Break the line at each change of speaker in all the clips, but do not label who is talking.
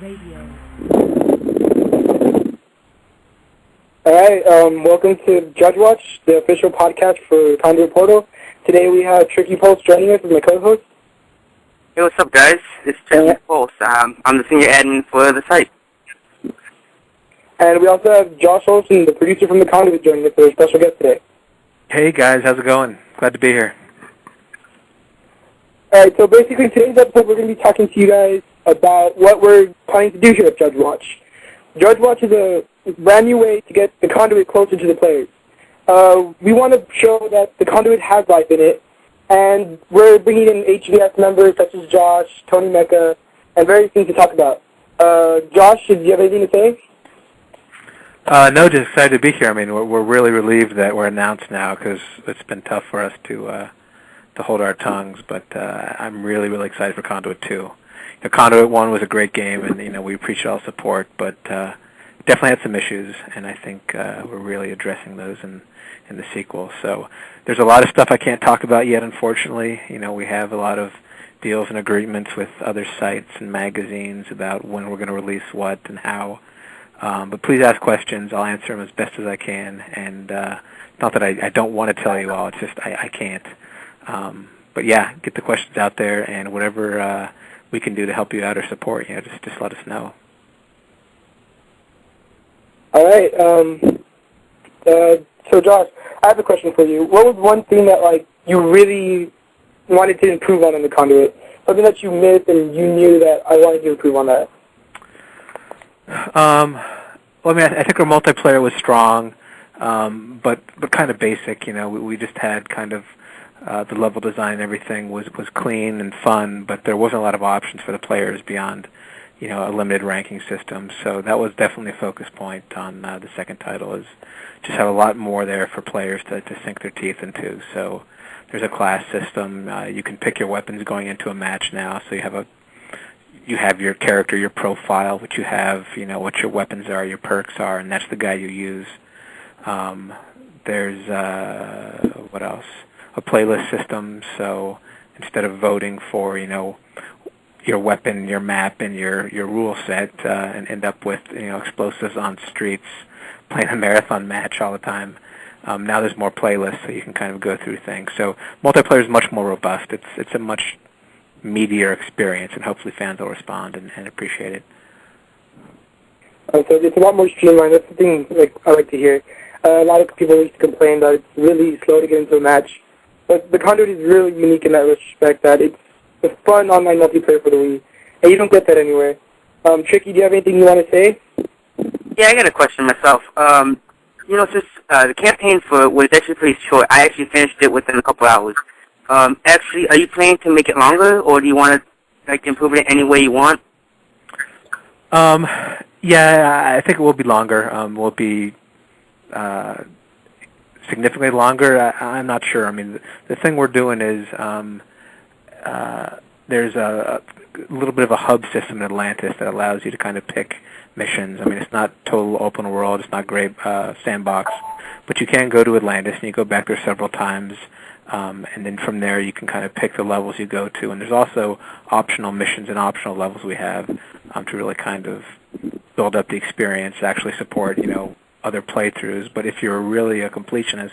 All right, welcome to Drudge Watch, the official podcast for Conduit Portal. Today we have Tricky Pulse joining us as my co-host.
Hey, what's up, guys? It's Tricky Pulse. I'm the senior admin for the site.
And we also have Josh Olson, the producer from the Conduit, joining us as our special guest today.
Hey, guys. How's it going? Glad to be here.
All right, so basically today's episode we're going to be talking to you guys about what we're planning to do here at Drudge Watch. Drudge Watch is a brand new way to get the Conduit closer to the players. We want to show that the Conduit has life in it, and we're bringing in HVS members such as Josh, Tony Mecca, and various things to talk about. Josh, do you have anything to say?
No, just excited to be here. I mean, we're really relieved that we're announced now because it's been tough for us to hold our tongues, but I'm really, really excited for Conduit 2. Conduit 1 was a great game, and we appreciate all the support, but definitely had some issues, and I think we're really addressing those in the sequel. So there's a lot of stuff I can't talk about yet, unfortunately. We have a lot of deals and agreements with other sites and magazines about when we're going to release what and how. But please ask questions. I'll answer them as best as I can, and not that I don't want to tell you all. It's just I can't. But yeah, get the questions out there, and whatever we can do to help you out or support, just let us know.
All right. So Josh, I have a question for you. What was one thing that you really wanted to improve on in the Conduit? Something that you missed and you knew that I wanted to improve on that?
Well, I mean, I think our multiplayer was strong, but kind of basic. We just had kind of the level design and everything was clean and fun, but there wasn't a lot of options for the players beyond, a limited ranking system. So that was definitely a focus point on the second title, is just have a lot more there for players to sink their teeth into. So there's a class system. You can pick your weapons going into a match now. So you have your character, your profile, what you have, what your weapons are, your perks are, and that's the guy you use. There's what else? A playlist system. So instead of voting for your weapon, your map, and your rule set, and end up with explosives on streets, playing a marathon match all the time. Now there's more playlists, so you can kind of go through things. So multiplayer is much more robust. It's a much meatier experience, and hopefully fans will respond and appreciate it.
So it's a lot more streamlined. That's the thing I like to hear. A lot of people used to complain that it's really slow to get into a match, but the Conduit is really unique in that respect, that it's a fun online multiplayer for the Wii, and you don't get that anywhere. Tricky, do you have anything you want to say?
Yeah, I got a question myself. Since the campaign for it was actually pretty short, I actually finished it within a couple hours. Actually, are you planning to make it longer, or do you want to improve it any way you want?
Yeah, I think it will be longer. Will it be significantly longer? I'm not sure. I mean, the thing we're doing is there's a little bit of a hub system in Atlantis that allows you to kind of pick missions. I mean, it's not total open world. It's not great sandbox, but you can go to Atlantis, and you go back there several times. And then from there you can kind of pick the levels you go to. And there's also optional missions and optional levels we have to really kind of build up the experience, actually support, other playthroughs. But if you're really a completionist,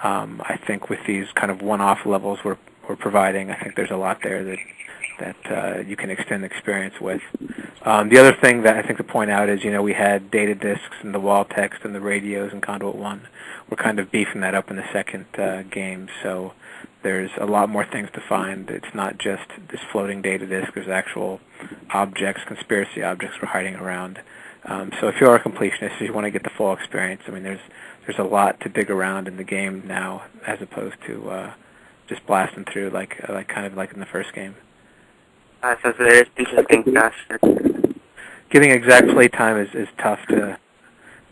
I think with these kind of one-off levels we're providing, I think there's a lot there that you can extend the experience with. The other thing that I think to point out is, we had data disks and the wall text and the radios in Conduit 1. We're kind of beefing that up in the second game, so there's a lot more things to find. It's not just this floating data disk. There's actual objects, conspiracy objects we're hiding around. So if you're a completionist, if you want to get the full experience, I mean, there's a lot to dig around in the game now, as opposed to just blasting through like in the first game.
So there's interesting stuff.
Giving exact play time is tough to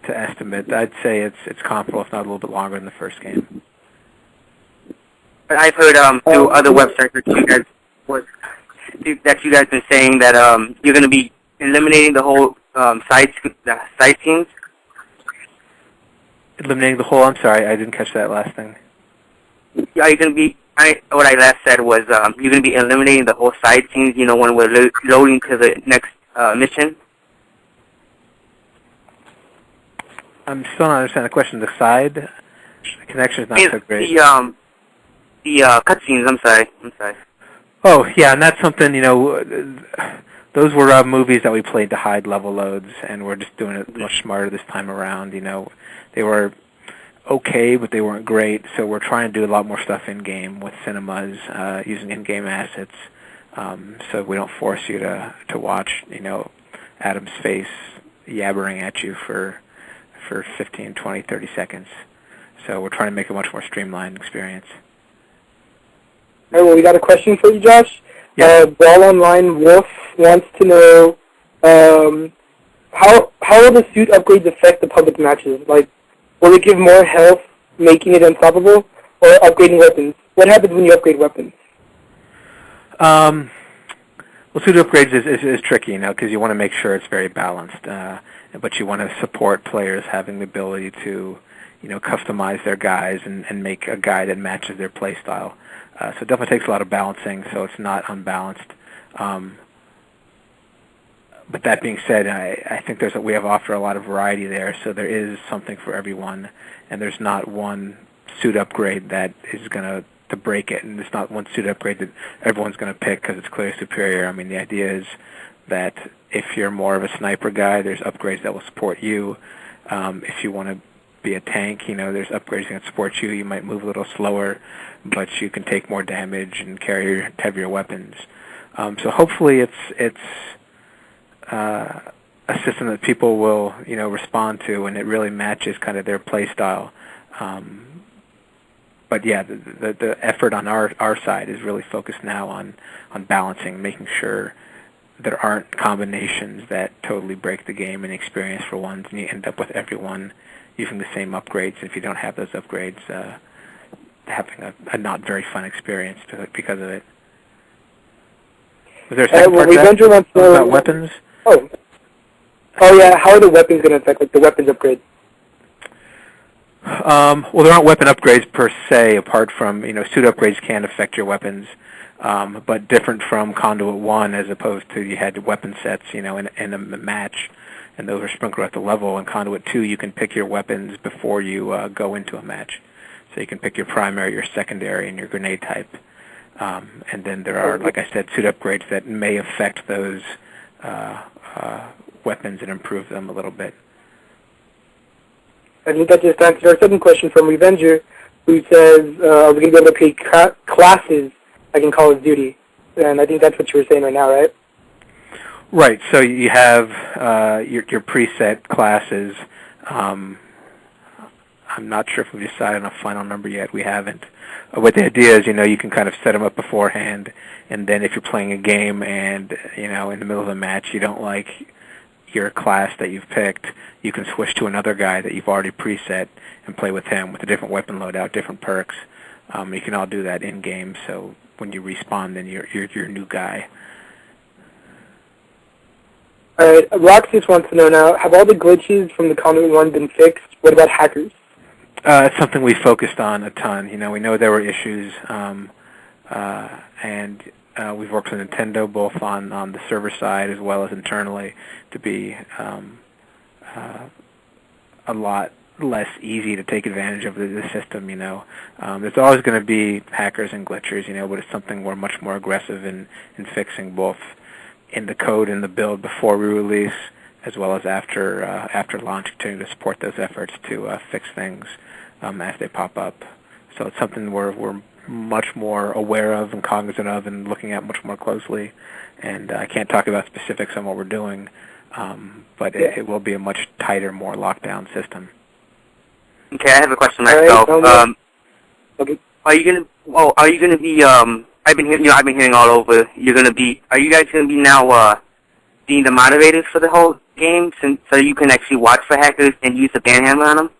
estimate. I'd say it's comparable, if not a little bit longer than the first game.
But I've heard through other websites that you guys been saying that you're going to be eliminating the whole side scenes.
Eliminating the whole. I'm sorry, I didn't catch that last thing.
Are you going to be? What I last said was you're going to be eliminating the whole side scenes. When we're loading to the next mission.
I'm still not understanding the question. The side, the connection's not so great.
The cutscenes. I'm sorry.
Oh, yeah, and that's something, those were movies that we played to hide level loads, and we're just doing it much smarter this time around. They were okay, but they weren't great, so we're trying to do a lot more stuff in-game with cinemas, using in-game assets, so we don't force you to watch, Adam's face yabbering at you for 15, 20, 30 seconds. So we're trying to make a much more streamlined experience.
All right, well, we got a question for you, Josh.
Yeah.
Brawl Online Wolf wants to know how will the suit upgrades affect the public matches? Like, will it give more health, making it unstoppable, or upgrading weapons? What happens when you upgrade weapons?
Well, suit upgrades is tricky, because you want to make sure it's very balanced, but you want to support players having the ability to, customize their guys and make a guy that matches their play style. So it definitely takes a lot of balancing, so it's not unbalanced. But that being said, I think we have offer a lot of variety there, so there is something for everyone, and there's not one suit upgrade that is going to break it, and there's not one suit upgrade that everyone's going to pick because it's clearly superior. I mean, the idea is that if you're more of a sniper guy, there's upgrades that will support you. If you want to be a tank, there's upgrades that support you. You might move a little slower, but you can take more damage and carry heavier weapons. So hopefully it's a system that people will, respond to, and it really matches kind of their play style. But yeah, the effort on our side is really focused now on balancing, making sure there aren't combinations that totally break the game and experience for ones, and you end up with everyone using the same upgrades. If you don't have those upgrades, having a not very fun experience because of it. Was there a second part to that about weapons?
Oh yeah, how are the weapons going to affect, like the weapons upgrade?
Well, there aren't weapon upgrades per se, apart from, suit upgrades can affect your weapons, but different from Conduit 1 as opposed to you had weapon sets, in a match, and those are sprinkled at the level. In Conduit 2, you can pick your weapons before you go into a match. So you can pick your primary, your secondary, and your grenade type. And then there are, like I said, suit upgrades that may affect those weapons and improve them a little bit.
I think that just answered our second question from Revenger, who says, are we going to be able to create classes like in Call of Duty? And I think that's what you were saying right now, right?
Right. So you have your preset classes. I'm not sure if we've decided on a final number yet. We haven't. What the idea is, you can kind of set them up beforehand, and then if you're playing a game and, in the middle of a match you don't like your class that you've picked, you can switch to another guy that you've already preset and play with him with a different weapon loadout, different perks. You can all do that in-game, so when you respawn, then you're your new guy.
Alright, Roxas wants to know now, have all the glitches from the Conduit 1 been fixed? What about hackers?
It's something we focused on a ton. We know there were issues, and we've worked with Nintendo both on the server side as well as internally to be a lot less easy to take advantage of the system. There's always going to be hackers and glitchers, but it's something we're much more aggressive in fixing, both in the code and the build before we release, as well as after launch, continuing to support those efforts to fix things as they pop up. So it's something we're much more aware of and cognizant of and looking at much more closely. And I can't talk about specifics on what we're doing, but it will be a much tighter, more locked-down system.
Okay, I have a question myself.
Okay.
Are you gonna be? I've been hearing all over. Are you guys gonna be now being the moderators for the whole game, so you can actually watch for hackers and use the banhammer on them?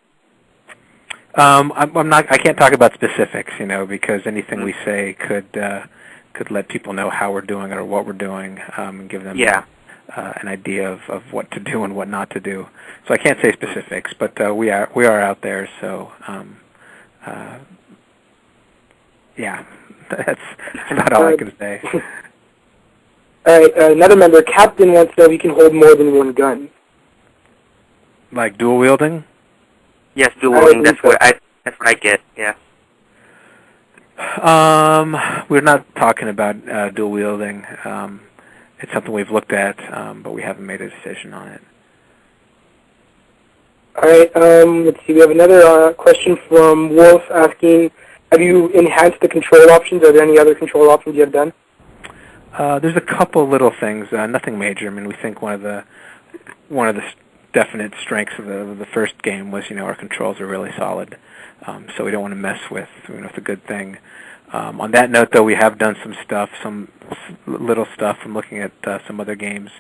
I'm not. I can't talk about specifics, because anything we say could let people know how we're doing it or what we're doing, and give them an idea of what to do and what not to do. So I can't say specifics, but we are out there. So yeah, that's about all I can say.
All right, another member, Captain, wants to know if you can hold more than one gun.
Like dual wielding?
Yes, dual
I
wielding.
believe
That's what I get. Yeah.
We're not talking about dual wielding. It's something we've looked at, but we haven't made a decision on it.
All right. Let's see. We have another question from Wolf asking, have you enhanced the control options? Are there any other control options you have done?
There's a couple little things, nothing major. I mean, we think one of the definite strengths of the first game was, our controls are really solid, so we don't want to mess with a good thing. On that note, though, we have done some stuff, some little stuff from looking at some other games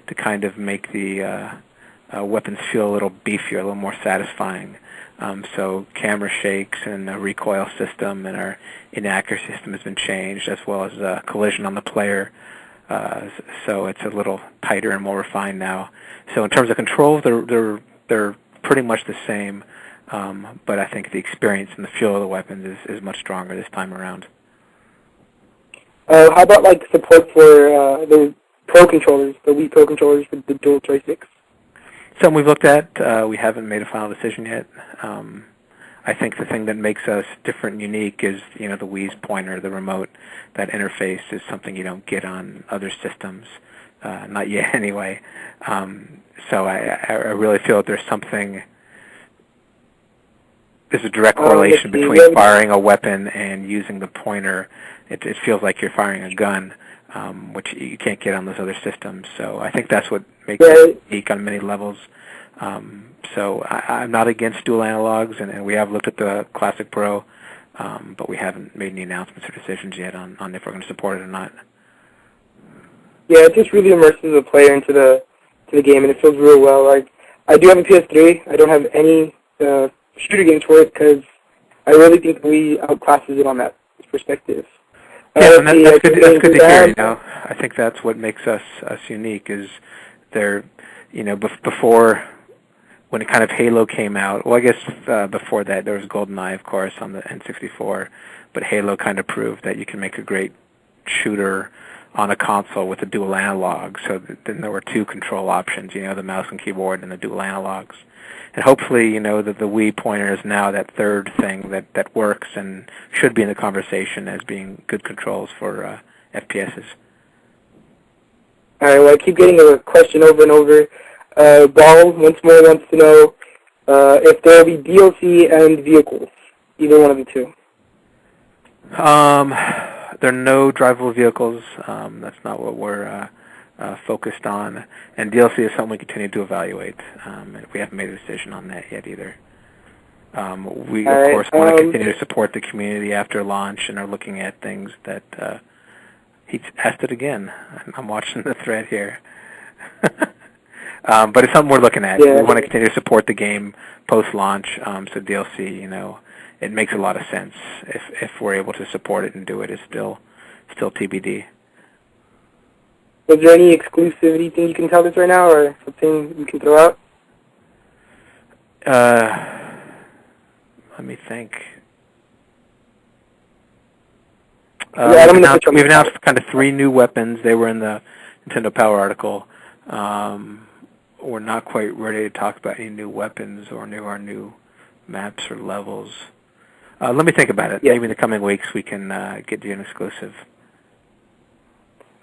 to kind of make the weapons feel a little beefier, a little more satisfying. So camera shakes and the recoil system and our inaccuracy system has been changed, as well as collision on the player. So it's a little tighter and more refined now. So in terms of controls, they're pretty much the same, but I think the experience and the feel of the weapons is much stronger this time around.
How about like support for the Pro controllers, the Wii Pro controllers with the dual joysticks?
Something we've looked at. We haven't made a final decision yet. I think the thing that makes us different and unique is, the Wii's pointer, the remote. That interface is something you don't get on other systems, not yet anyway. So I really feel that there's a direct correlation between firing a weapon and using the pointer. It feels like you're firing a gun, which you can't get on those other systems. So I think that's what makes it unique on many levels. So I'm not against dual analogs, and we have looked at the Classic Pro, but we haven't made any announcements or decisions yet on if we're going to support it or not.
Yeah, it just really immerses the player into the game, and it feels real well. Like, I do have a PS3. I don't have any shooter games for it because I really think we outclasses it on that perspective.
Yeah, and that's good to hear. I think that's what makes us unique. Is there, before when it kind of Halo came out. Well, I guess before that there was GoldenEye, of course, on the N64, but Halo kind of proved that you can make a great shooter on a console with a dual analog. So then there were two control options, the mouse and keyboard and the dual analogs. And hopefully, that the Wii pointer is now that third thing that works and should be in the conversation as being good controls for FPSs.
All right, well, I keep getting a question over and over. Ball, once more, wants to know if there will be DLC and vehicles, either one of the two.
There are no drivable vehicles. That's not what we're focused on. And DLC is something we continue to evaluate. And we haven't made a decision on that yet either. We, of course, want to continue to support the community after launch and are looking at things that he asked it again. I'm watching the thread here. But it's something we're looking at. Yeah. We want to continue to support the game post-launch. So DLC, it makes a lot of sense. If we're able to support it and do it, it's still TBD.
Is there any exclusivity thing you can tell us right now, or something you can throw out?
Let me think. We've announced kind of 3 new weapons. They were in the Nintendo Power article. We're not quite ready to talk about any new weapons or new maps or levels. Let me think about it. Yeah. Maybe in the coming weeks we can get you an exclusive.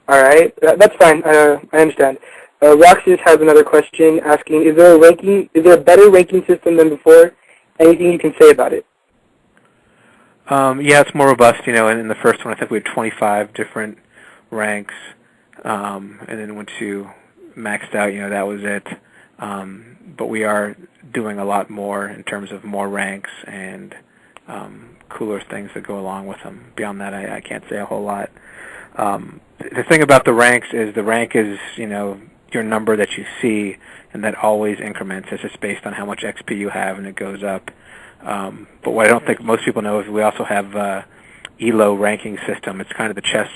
All right, that's fine. I understand. Roxas has another question asking: Is there a better ranking system than before? Anything you can say about it?
Yeah, it's more robust. And in the first one, I think we had 25 different ranks, and then once you maxed out, that was it. But we are doing a lot more in terms of more ranks and cooler things that go along with them. Beyond that, I can't say a whole lot. The thing about the ranks is the rank is, your number that you see, and that always increments. It's just based on how much XP you have, and it goes up. But what I don't think most people know is we also have ELO ranking system. It's kind of the chess